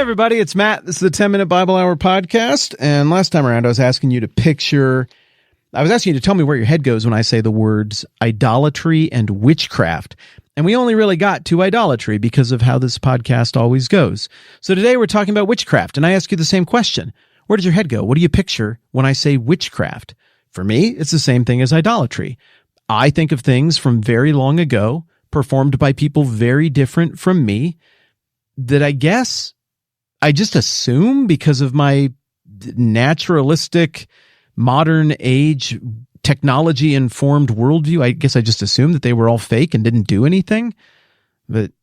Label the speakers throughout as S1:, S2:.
S1: everybody, it's Matt. This is the 10-Minute Bible Hour podcast. And last time around, I was asking you to tell me where your head goes when I say the words idolatry and witchcraft. And we only really got to idolatry because of how this podcast always goes. So today we're talking about witchcraft, and I ask you the same question. Where does your head go? What do you picture when I say witchcraft? For me, it's the same thing as idolatry. I think of things from very long ago, performed by people very different from me, that I guess I just assume because of my naturalistic, modern age, technology-informed worldview. I guess I just assumed that they were all fake and didn't do anything. But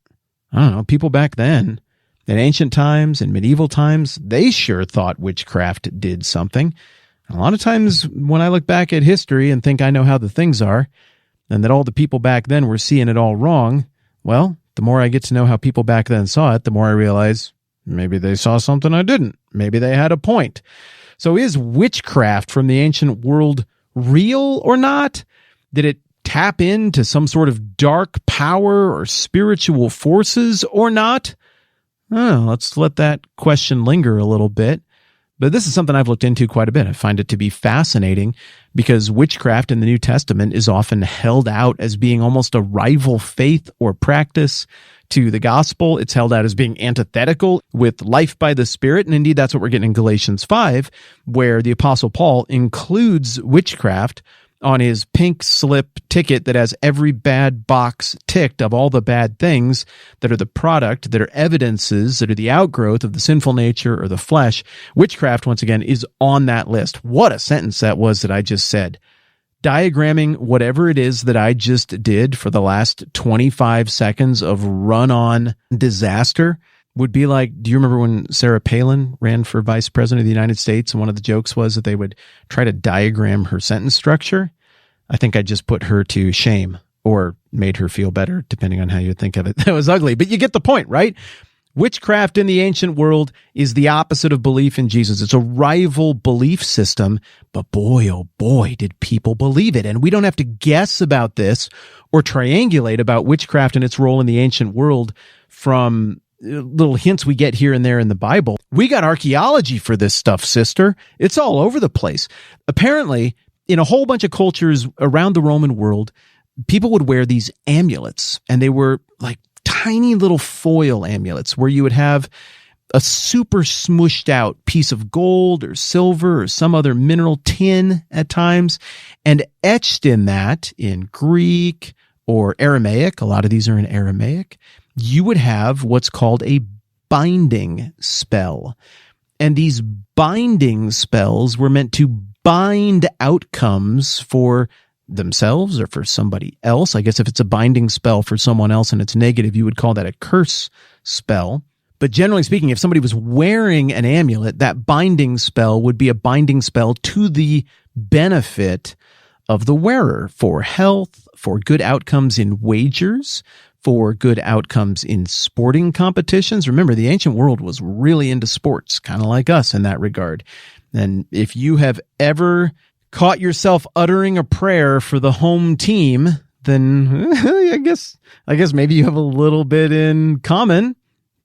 S1: I don't know, people back then, in ancient times and medieval times, they sure thought witchcraft did something. And a lot of times when I look back at history and think I know how the things are, and that all the people back then were seeing it all wrong, well, the more I get to know how people back then saw it, the more I realize maybe they saw something I didn't. Maybe they had a point. So is witchcraft from the ancient world real or not? Did it tap into some sort of dark power or spiritual forces or not? Oh, let's let that question linger a little bit. But this is something I've looked into quite a bit. I find it to be fascinating because witchcraft in the New Testament is often held out as being almost a rival faith or practice to the gospel. It's held out as being antithetical with life by the Spirit. And indeed, that's what we're getting in Galatians 5, where the Apostle Paul includes witchcraft on his pink slip ticket that has every bad box ticked of all the bad things that are the product, that are evidences, that are the outgrowth of the sinful nature or the flesh. Witchcraft, once again, is on that list. What a sentence that was that I just said. Diagramming whatever it is that I just did for the last 25 seconds of run-on disaster would be like, do you remember when Sarah Palin ran for vice president of the United States and one of the jokes was that they would try to diagram her sentence structure? I think I just put her to shame or made her feel better, depending on how you think of it. That was ugly, but you get the point, right? Witchcraft in the ancient world is the opposite of belief in Jesus. It's a rival belief system, but boy, oh boy, did people believe it. And we don't have to guess about this or triangulate about witchcraft and its role in the ancient world from little hints we get here and there in the Bible. We got archaeology for this stuff, sister. It's all over the place. Apparently, in a whole bunch of cultures around the Roman world, people would wear these amulets, and they were like tiny little foil amulets where you would have a super smushed out piece of gold or silver or some other mineral, tin at times, and etched in that in Greek or Aramaic, a lot of these are in Aramaic, you would have what's called a binding spell. And these binding spells were meant to bind outcomes for themselves or for somebody else. I guess if it's a binding spell for someone else and it's negative, you would call that a curse spell. But generally speaking, if somebody was wearing an amulet, that binding spell would be a binding spell to the benefit of the wearer for health, for good outcomes in wagers, for good outcomes in sporting competitions. Remember, the ancient world was really into sports, kind of like us in that regard. And if you have ever caught yourself uttering a prayer for the home team, then I guess maybe you have a little bit in common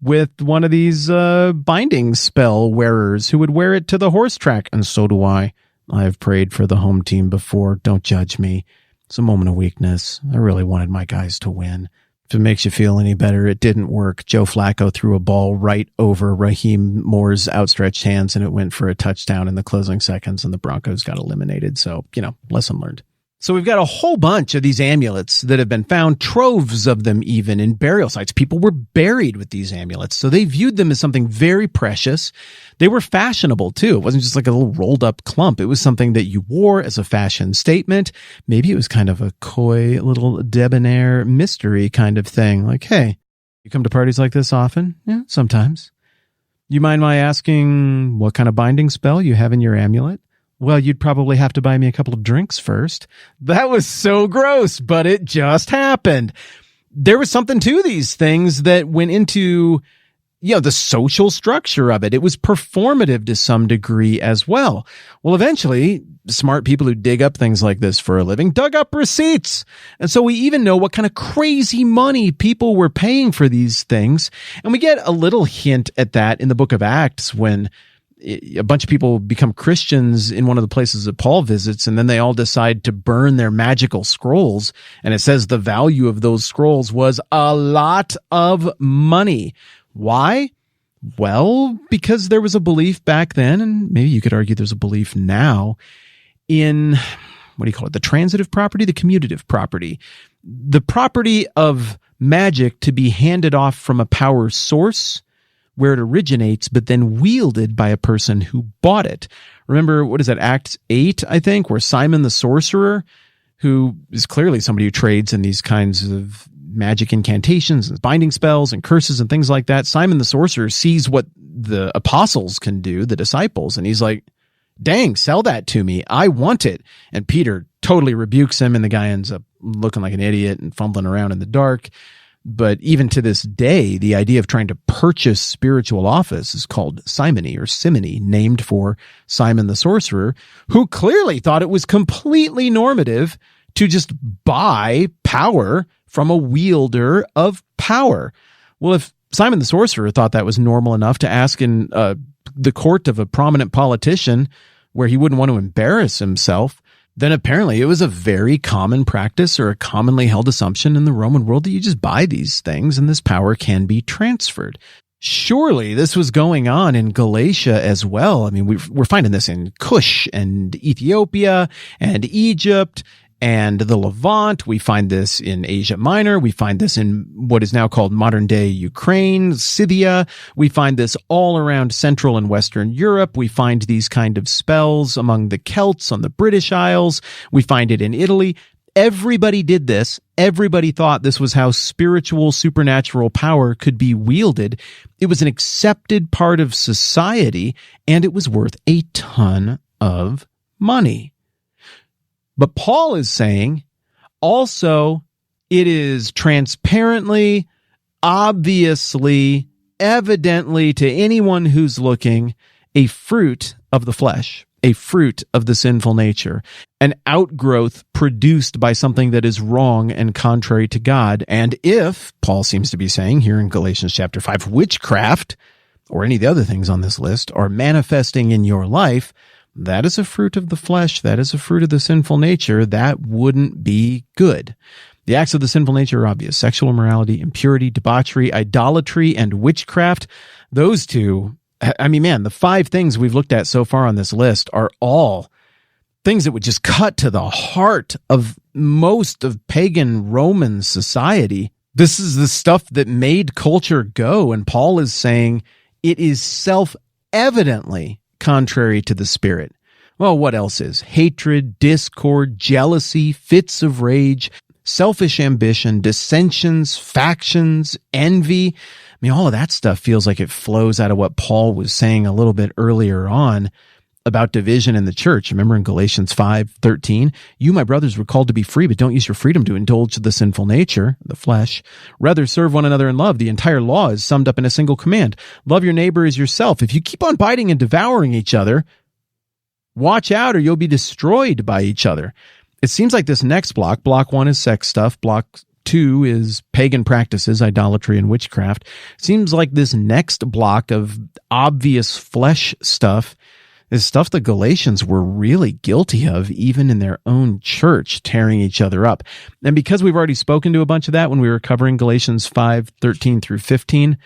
S1: with one of these binding spell wearers who would wear it to the horse track. And so do I. I've prayed for the home team before. Don't judge me. It's a moment of weakness. I really wanted my guys to win. If it makes you feel any better, it didn't work. Joe Flacco threw a ball right over Raheem Moore's outstretched hands, and it went for a touchdown in the closing seconds, and the Broncos got eliminated. So, lesson learned. So we've got a whole bunch of these amulets that have been found, troves of them even in burial sites. People were buried with these amulets, so they viewed them as something very precious. They were fashionable, too. It wasn't just like a little rolled-up clump. It was something that you wore as a fashion statement. Maybe it was kind of a coy, little debonair mystery kind of thing. Like, hey, you come to parties like this often? Yeah, sometimes. You mind my asking what kind of binding spell you have in your amulet? Well, you'd probably have to buy me a couple of drinks first. That was so gross, but it just happened. There was something to these things that went into the social structure of it. It was performative to some degree as well. Well, eventually, smart people who dig up things like this for a living dug up receipts. And so we even know what kind of crazy money people were paying for these things. And we get a little hint at that in the book of Acts when a bunch of people become Christians in one of the places that Paul visits, and then they all decide to burn their magical scrolls. And it says the value of those scrolls was a lot of money. Why? Well, because there was a belief back then, and maybe you could argue there's a belief now, in, the transitive property, the commutative property. The property of magic to be handed off from a power source where it originates, but then wielded by a person who bought it. Remember, Acts 8, I think, where Simon the sorcerer, who is clearly somebody who trades in these kinds of magic incantations and binding spells and curses and things like that. Simon the sorcerer sees what the apostles can do, the disciples, and he's like, dang, sell that to me. I want it. And Peter totally rebukes him, and the guy ends up looking like an idiot and fumbling around in the dark. But even to this day, the idea of trying to purchase spiritual office is called simony or simony, named for Simon the sorcerer, who clearly thought it was completely normative to just buy power from a wielder of power. Well, if Simon the sorcerer thought that was normal enough to ask in the court of a prominent politician where he wouldn't want to embarrass himself, then apparently it was a very common practice or a commonly held assumption in the Roman world that you just buy these things and this power can be transferred. Surely this was going on in Galatia as well. I mean, we're finding this in Cush and Ethiopia and Egypt and the Levant. We find this in Asia Minor. We find this in what is now called modern-day Ukraine, Scythia. We find this all around Central and Western Europe. We find these kind of spells among the Celts on the British Isles. We find it in Italy. Everybody did this. Everybody thought this was how spiritual, supernatural power could be wielded. It was an accepted part of society, and it was worth a ton of money. But Paul is saying also it is transparently, obviously, evidently to anyone who's looking, a fruit of the flesh, a fruit of the sinful nature, an outgrowth produced by something that is wrong and contrary to God. And if, Paul seems to be saying here in Galatians chapter 5, witchcraft, or any of the other things on this list, are manifesting in your life, that is a fruit of the flesh. That is a fruit of the sinful nature. That wouldn't be good. The acts of the sinful nature are obvious: sexual immorality, impurity, debauchery, idolatry, and witchcraft. Those two, I mean, man, the 5 things we've looked at so far on this list are all things that would just cut to the heart of most of pagan Roman society. This is the stuff that made culture go, and Paul is saying it is self-evidently contrary to the Spirit. Well, what else is? Hatred, discord, jealousy, fits of rage, selfish ambition, dissensions, factions, envy. I mean, all of that stuff feels like it flows out of what Paul was saying a little bit earlier on about division in the church. Remember in Galatians 5:13, you, my brothers, were called to be free, but don't use your freedom to indulge the sinful nature, the flesh. Rather serve one another in love. The entire law is summed up in a single command. Love your neighbor as yourself. If you keep on biting and devouring each other, watch out or you'll be destroyed by each other. It seems like this next block 1 is sex stuff, block 2 is pagan practices, idolatry and witchcraft. Seems like this next block of obvious flesh stuff is stuff the Galatians were really guilty of, even in their own church, tearing each other up. And because we've already spoken to a bunch of that when we were covering Galatians 5:13 through 15,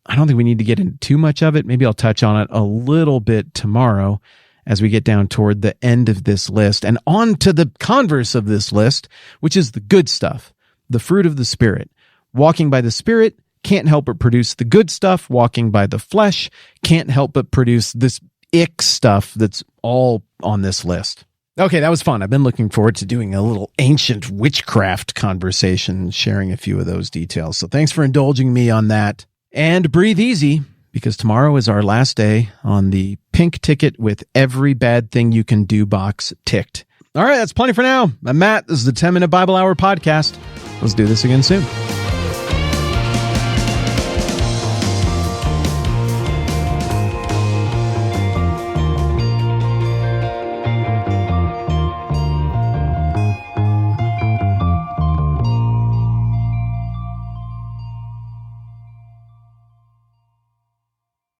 S1: I don't think we need to get into too much of it. Maybe I'll touch on it a little bit tomorrow as we get down toward the end of this list and on to the converse of this list, which is the good stuff, the fruit of the Spirit. Walking by the Spirit can't help but produce the good stuff. Walking by the flesh can't help but produce this ick stuff that's all on this list. Okay, that was fun. I've been looking forward to doing a little ancient witchcraft conversation, sharing a few of those details. So thanks for indulging me on that. And breathe easy, because tomorrow is our last day on the pink ticket with every bad thing you can do box ticked. All right, that's plenty for now. I'm Matt. This is the 10-Minute Bible Hour podcast. Let's do this again soon.